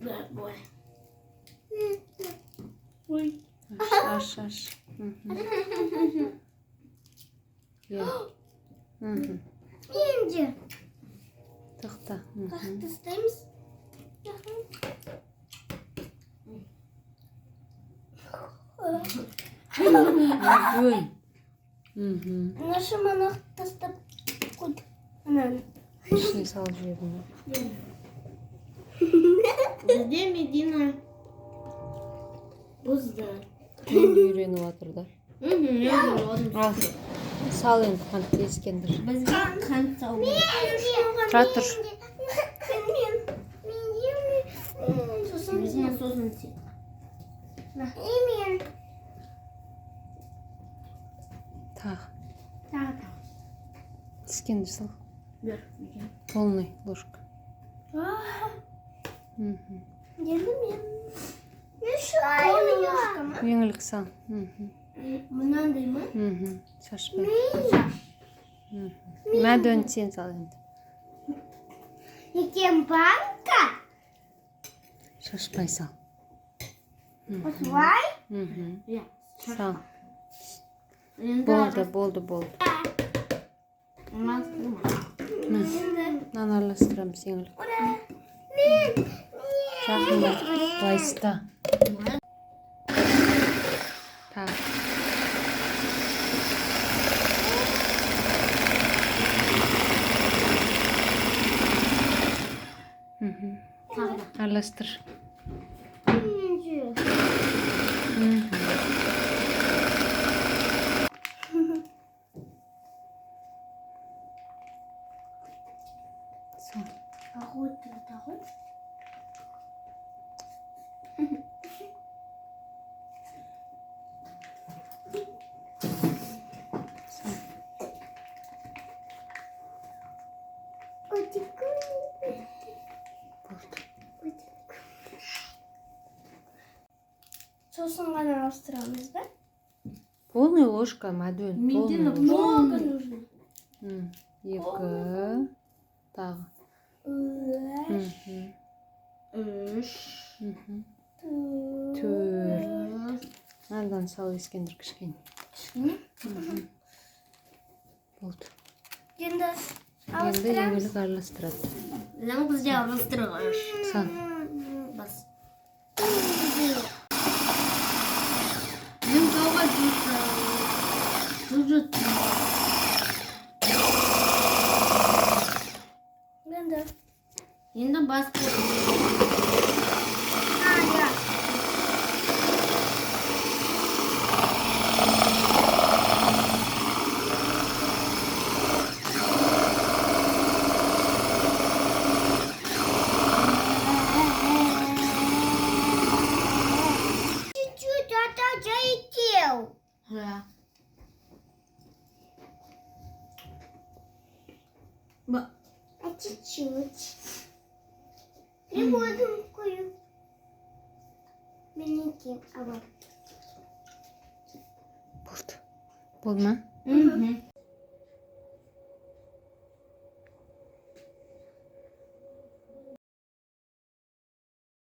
Бой. Ой. Аш. Ye. Şimdi. Тоқта. Тастаймыз. Ой. Наша мана тастап қойды. Ананы. ішіне салып жібердім. Бізде Медина бұзды. Енді үйреніп жатыр да. Ал, сал енді қантты ескендір. Бізге қант салу. Тұра тұр. Сосын сен. Тағы. Ескендір сал. Бер. Полный ложка. Енді мен. Мешайма. Еңілік сал. Мынандай ма? Шашпай. Мәдөн сен сал енді. Екен банка? Шашпай сал. Осылай? Сал. Болды. Мынаны араластырамыз еңілік. Жақында байыста. Тағы. Араластыр. Тағой. Сосын ғана ауыстырамыз ба? Полный ложка мәдөн. Медина много нужно. 2. Тағы. 3. 4. Андан сал ескендір кішкене. Кішкене? Болды. Енді Енді еңілік араластырады. Ләң бізде араластырғаш. Сал. Бас. Мен қауға жүзі. Енді бас чуть-чуть это залетел. А чуть-чуть. Пригодненькую. Маленький, а вот. Болды ма?